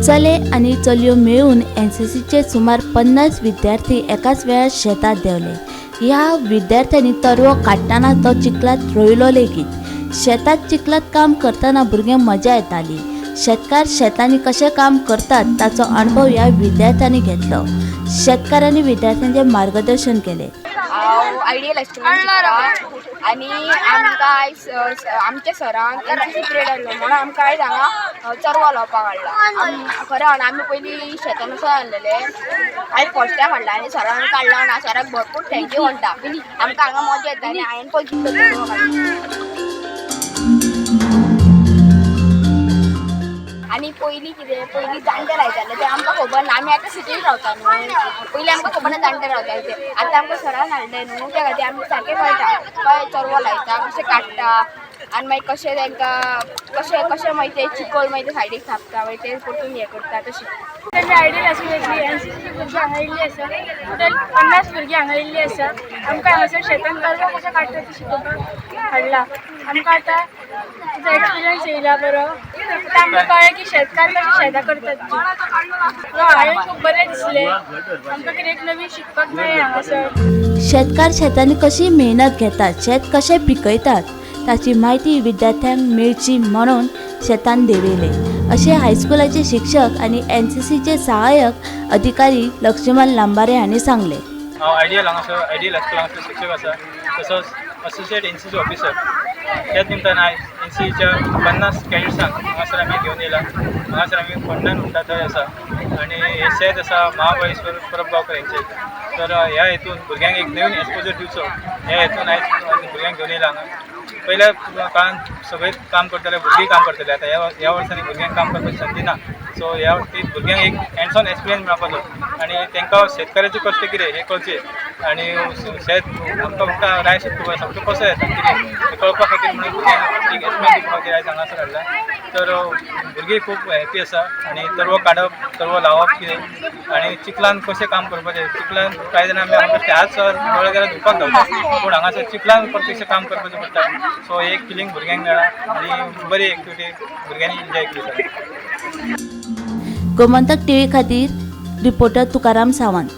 चले आणि चलयो मिळून NCCचे सुमार 50 विद्यार्थी एकाच वेळार शेतात देवले। ह्या विद्यार्थ्यांनी तरवो काडटाना तो चिखलात रोयलो लेगीत। शेतात चिखलात काम करताना भुरग्यांक मजा येताली। शेतकार शेतांनी कशें काम करतात ताचो अनुभव ह्या विद्यार्थ्यांनी घेतलो। शेतकारांनी विद्यार्थ्यांचे मार्गदर्शन केले। हांव आयडियल एस्ट्रोनॉमी आणि आमच्या सरान NCC पिरियड आसलो म्हणून आमकां आयज हांगा चरवो लावपाक हाडला। खरें आमी पयलीं शेतान वचून आसलेले, आयज फर्स्ट टायम हाडला आनी सरान काडला आनी सराक भरपूर थँक्यू म्हणटा। आमकां हांगा मजा येता आनी हांवें पयलीं चरवो काडला। आणि पयलीं जाणटे रावताले ते आमकां खबर ना, आमी आतां सिटीन रावता न्हू। पयलीं आमकां खबर ना जाणटे रावताले ते, आतां आमकां सरान हाडले न्हू त्या खातीर आमी सारकें कळटा कळ्ळें चरवो लायता कशें काडटा आनी मागीर कशें तांकां कशें मागीर ते चिकोल मागीर ते सायडीक थापता मागीर ते परतून हें करता तशें। आयडियल आसूं येतली NCC भुरगीं हांगा येयल्लीं आसा, टोटल 50 भुरगीं हांगा येयल्लीं आसा। आमकां हांगासर शेतान तरवो कशें काडटा तें शिकोवपाक हाडला। आमकां आतां तुजो एक्सपिरियन्स येयला बरो, आतां आमकां कळ्ळें की शेतकार कशें शेतां करतात ती। हांवें खूब बरें दिसलें, आमकां कितें नवीन शिकपाक मेळ्ळें हांगासर। शेतकार शेतांनी कशी मेहनत घेतात, शेत कशें पिकयतात ताची म्हायती विद्यार्थ्यांक मेळची म्हणून शेतान देंवयले, अशें हायस्कुलाचे शिक्षक आणि NCCचे सहाय्यक अधिकारी लक्ष्मण लांबारे हांणी सांगले। हांव आयडियल हायस्कुलांतलो शिक्षक आसा, तसोच असोसिएट NCC ऑफिसर। त्याच निमतान आयज NCCच्या 50 कॅडेट्सांक हांगासर आमी घेवन येयला। हांगासर आमी फोंडल्यान उरता थंय आसा आनी हे शेत आसा महाबळेश्वर परबगांवकर हेंचें। तर ह्या हेतून भुरग्यांक एक नवीन एक्सपोजर दिवचो ह्या हेतून आयज भुरग्यांक घेवन येयला हांगा। पयल्या काळांत सगळे काम करताले, भुरगीं काम करताले, आतां ह्या वर्सांनी भुरग्यांक काम करपाची संदी ना। सो ह्या वरती भुरग्यांक एक हँड्स ऑन एक्सपिरियन्स मेळपाचो आनी तांकां शेतकाराचे कश्ट कितें हे कळचें आनी शेत आमकां रायस सामकें कसो येता कितें हें कळपा खातीर म्हणून भुरग्यांक एक एक्सपिरियन्स दिवपा खातीर आयज हांगासर हाडला। तर भुरगीं खूब हॅपी आसा आनी तरवो काडप, तरवो लावप कितें आनी चिखलान कशें काम करपाचें। चिखलान कांय जाणां आमी आमकां आज दोळे गेल्यार धुवपाक गावता, पूण हांगासर चिखलान प्रत्यक्ष काम करपाचें पडटा। सो एक फिलींग भुरग्यांक मेळ्ळा आनी बरी एक्टिविटी भुरग्यांनी एन्जॉय केली सर। गोमंतक TV खातीर रिपोर्टर तुकाराम सावंत।